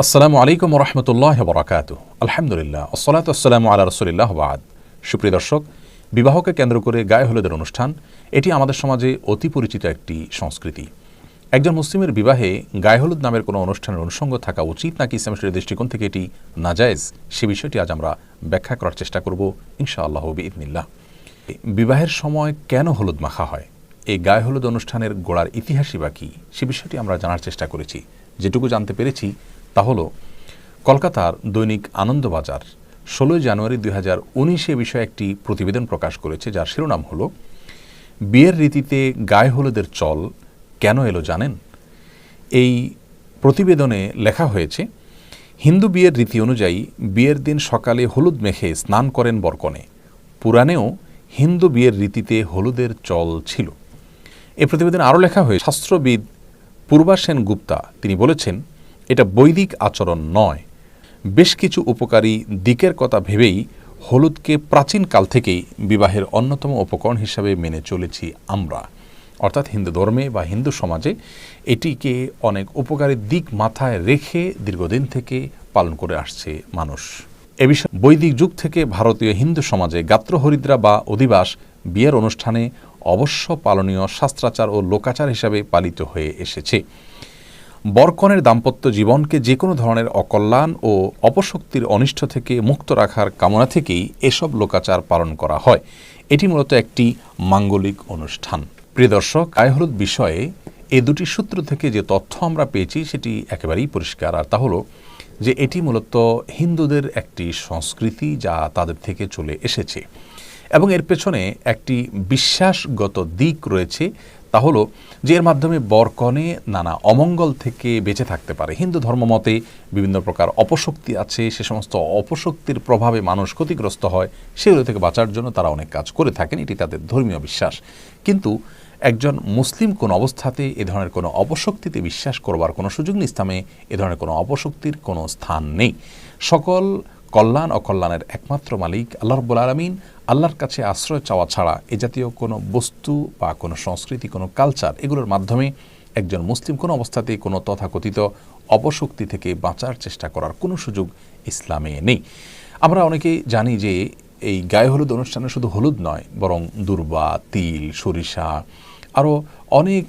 আসসালামু আলাইকুম রহমতুল্লাহ বরাকাতুহ। আলহামদুলিল্লাহ, আসসালাতু আসসালামু আলা রাসূলিল্লাহ বাদ। সুপ্রিয় দর্শক, বিবাহকে কেন্দ্র করে গায়ে হলুদের অনুষ্ঠান এটি আমাদের সমাজে অতি পরিচিত একটি সংস্কৃতি। একজন মুসলিমের বিবাহে গায়ে হলুদ নামের কোনো অনুষ্ঠানের অনুষঙ্গ থাকা উচিত নাকি ইসলামের দৃষ্টিকোণ থেকে এটি নাজায়েজ, সে বিষয়টি আজ আমরা ব্যাখ্যা করার চেষ্টা করব ইনশাআল্লাহ বিইذনিল্লাহ। বিবাহের সময় কেন হলুদ মাখা হয়, এই গায়ে হলুদ অনুষ্ঠানের গোড়ার ইতিহাসই বা কী, সে বিষয়টি আমরা জানার চেষ্টা করেছি। যেটুকু জানতে পেরেছি তা হলো, কলকাতার দৈনিক আনন্দবাজার 16 জানুয়ারি 2019 বিষয়ে একটি প্রতিবেদন প্রকাশ করেছে, যার শিরোনাম হলো বিয়ের রীতিতে গায়ে হলুদের চল কেন এলো জানেন। এই প্রতিবেদনে লেখা হয়েছে, হিন্দু বিয়ের রীতি অনুযায়ী বিয়ের দিন সকালে হলুদ মেখে স্নান করেন বরকনে। পুরাণেও হিন্দু বিয়ের রীতিতে হলুদের চল ছিল। এই প্রতিবেদনে আরও লেখা হয়েছে, শাস্ত্রবিদ পূর্বা সেন গুপ্তা তিনি বলেছেন, এটা বৈদিক আচরণ নয়, বেশ কিছু উপকারী দিকের কথা ভেবেই হলুদকে প্রাচীনকাল থেকেই বিবাহের অন্যতম উপকরণ হিসাবে মেনে চলেছি আমরা। অর্থাৎ হিন্দু ধর্মে বা হিন্দু সমাজে এটিকে অনেক উপকারী দিক মাথায় রেখে দীর্ঘদিন থেকে পালন করে আসছে মানুষ। এ বিষয়ে বৈদিক যুগ থেকে ভারতীয় হিন্দু সমাজে গাত্রহরিদ্রা বা অধিবাস বিয়ের অনুষ্ঠানে অবশ্য পালনীয় শাস্ত্রাচার ও লোকাচার হিসাবে পালিত হয়ে এসেছে। বরকনের দাম্পত্য জীবনকে যে কোনো ধরনের অকল্যাণ ও অপশক্তির অনিষ্ট থেকে মুক্ত রাখার কামনা থেকেই এসব লোকাচার পালন করা হয়। এটি মূলত একটি মাঙ্গলিক অনুষ্ঠান। প্রিয় দর্শক, গায়ে হলুদ বিষয়ে এই দুটি সূত্র থেকে যে তথ্য আমরা পেয়েছি সেটি একেবারেই পরিষ্কার, আর তা হলো যে এটি মূলত হিন্দুদের একটি সংস্কৃতি যা তাদের থেকে চলে এসেছে এবং এর পেছনে একটি বিশ্বাসগত দিক রয়েছে। তা হলো যে এর মাধ্যমে বরকনে নানা অমঙ্গল থেকে বেঁচে থাকতে পারে। হিন্দু ধর্মমতে বিভিন্ন প্রকার অপশক্তি আছে, সে সমস্ত অপশক্তির প্রভাবে মানুষ ক্ষতিগ্রস্ত হয়, সেগুলো থেকে বাঁচার জন্য তারা অনেক কাজ করে থাকেন, এটি তাদের ধর্মীয় বিশ্বাস। কিন্তু একজন মুসলিম কোন অবস্থাতে এ ধরনের কোনো অপশক্তিতে বিশ্বাস করবার কোনো সুযোগ নেই। ইসলামে এ ধরনের কোনো অপশক্তির কোনো স্থান নেই। সকল কল্যাণ অকল্যাণের একমাত্র মালিক আল্লাহ রাব্বুল আলামিন। আল্লাহর কাছে আশ্রয় চাওয়া ছাড়া এ জাতীয় কোনো বস্তু বা কোনো সংস্কৃতি, কোনো কালচার, এগুলোর মাধ্যমে একজন মুসলিম কোনো অবস্থাতেই কোনো তথাকথিত অপশক্তি থেকে বাঁচার চেষ্টা করার কোনো সুযোগ ইসলামে নেই। আমরা অনেকেই জানি যে এই গায়ে হলুদ অনুষ্ঠানে শুধু হলুদ নয়, বরং দূর্বা, তিল, সরিষা, আরও অনেক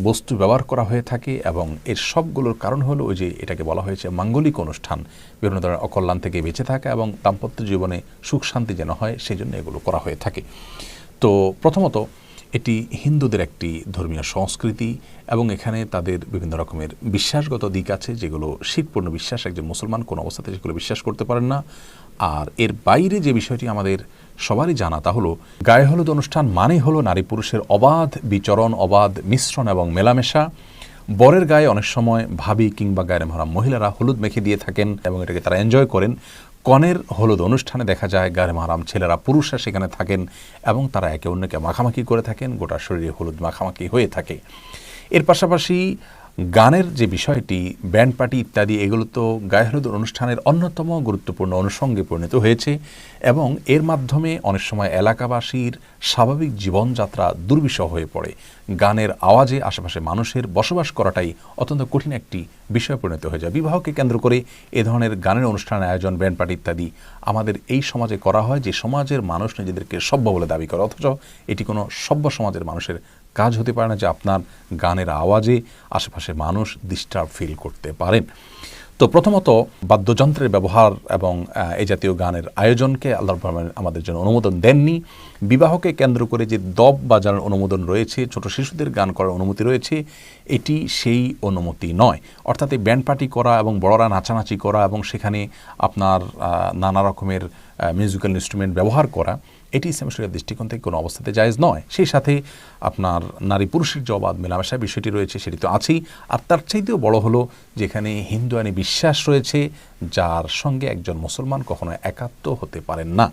বস্তু ব্যবহার করা হয়ে থাকে এবং এর সবগুলোর কারণ হলো ওই যে এটাকে বলা হয়েছে মাঙ্গলিক অনুষ্ঠান, বিভিন্ন ধরনের অকল্যাণ থেকে বেঁচে থাকা এবং দাম্পত্য জীবনে সুখ শান্তি যেন হয় সেই জন্য এগুলো করা হয়ে থাকে। তো প্রথমত এটি হিন্দুদের একটি ধর্মীয় সংস্কৃতি এবং এখানে তাদের বিভিন্ন রকমের বিশ্বাসগত দিক আছে যেগুলো শিরকপূর্ণ বিশ্বাস। একজন মুসলমান কোনো অবস্থাতে সেগুলো বিশ্বাস করতে পারেন না। আর এর বাইরে যে বিষয়টি আমাদের সবারই জানা, তা হলো গায়ে হলুদ অনুষ্ঠান মানে হলো নারী পুরুষের অবাধ বিচরণ, অবাধ মিশ্রণ এবং মেলামেশা। বরের গায়ে অনেক সময় ভাবি কিংবা গায়ে মহারাম মহিলারা হলুদ মেখে দিয়ে থাকেন এবং এটাকে তারা এনজয় করেন। কনের হলুদ অনুষ্ঠানে দেখা যায় গায়ে মহারাম ছেলেরা, পুরুষরা সেখানে থাকেন এবং তারা একে অন্যকে মাখামাখি করে থাকেন, গোটা শরীরে হলুদ মাখামাখি হয়ে থাকে। এর পাশাপাশি গানের যে বিষয়টি, ব্যান্ড পার্টি ইত্যাদি, এগুলো তো গায়ে হলুদ অনুষ্ঠানের অন্যতম গুরুত্বপূর্ণ অনুষঙ্গে পরিণত হয়েছে এবং এর মাধ্যমে অনেক সময় এলাকাবাসীর স্বাভাবিক জীবনযাত্রা দুর্বিষহ হয়ে পড়ে। গানের আওয়াজে আশেপাশে মানুষের বসবাস করাটাই অত্যন্ত কঠিন একটি বিষয় পরিণত হয়ে যায়। বিবাহকে কেন্দ্র করে এ ধরনের গানের অনুষ্ঠানের আয়োজন, ব্যান্ড পার্টি ইত্যাদি আমাদের এই সমাজে করা হয়, যে সমাজের মানুষ নিজেদেরকে সভ্য বলে দাবি করে, অথচ এটি কোনো সভ্য সমাজের মানুষের কাজ হতে পারে না যে আপনার গানের আওয়াজে আশেপাশের মানুষ ডিস্টার্ব ফিল করতে পারেন। তো প্রথমত বাদ্যযন্ত্রের ব্যবহার এবং এই জাতীয় গানের আয়োজনকে আল্লাহ আমাদের জন্য অনুমোদন দেননি। বিবাহকে কেন্দ্র করে যে দব বাজানোর অনুমোদন রয়েছে, ছোট শিশুদের গান করার অনুমতি রয়েছে, এটি সেই অনুমতি নয়। অর্থাৎ এই ব্যান্ড পার্টি করা এবং বড়রা নাচানাচি করা এবং সেখানে আপনার নানা রকমের মিউজিক্যাল ইনস্ট্রুমেন্ট ব্যবহার করা, এটি ইসলাম শরীয়তের দৃষ্টিকোণ থেকে কোনো অবস্থাতে জায়েজ নয়। সেই সাথে আপনার নারী পুরুষের যে অবাধ মেলামেশার বিষয়টি রয়েছে সেটি তো আছেই। আর তার চাইতেও বড় হলো যেখানে হিন্দু আইনে বিশ্বাস রয়েছে যার সঙ্গে একজন মুসলমান কখনো একাত্ম হতে পারেন না।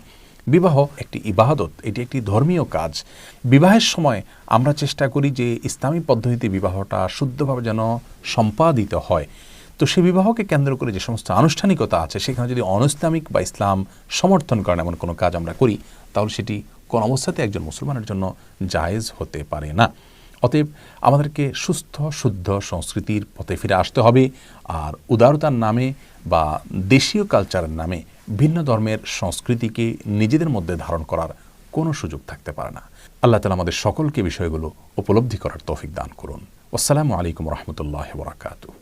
বিবাহ একটি ইবাদত, এটি একটি ধর্মীয় কাজ। বিবাহের সময় আমরা চেষ্টা করি যে ইসলামী পদ্ধতিতে বিবাহটা শুদ্ধভাবে যেন সম্পাদিত হয়। তো সেই বিবাহকে কেন্দ্র করে যে সমস্ত আনুষ্ঠানিকতা আছে, সেখানে যদি অনইসলামিক বা ইসলাম সমর্থন করেন এমন কোনো কাজ আমরা করি, তাহলে সেটি কোন অবস্থাতে একজন মুসলমানের জন্য জায়েজ হতে পারে না। অতএব আমাদেরকে সুস্থ শুদ্ধ সংস্কৃতির পথে ফিরে আসতে হবে। আর উদারতার নামে বা দেশীয় কালচারের নামে ভিন্ন ধর্মের সংস্কৃতিকে নিজেদের মধ্যে ধারণ করার কোনো সুযোগ থাকতে পারে না। আল্লাহ তাআলা আমাদের সকলকে বিষয়গুলো উপলব্ধি করার তৌফিক দান করুন। আসসালামু আলাইকুম রহমতুল্লাহ ওয়া বারাকাতুহু।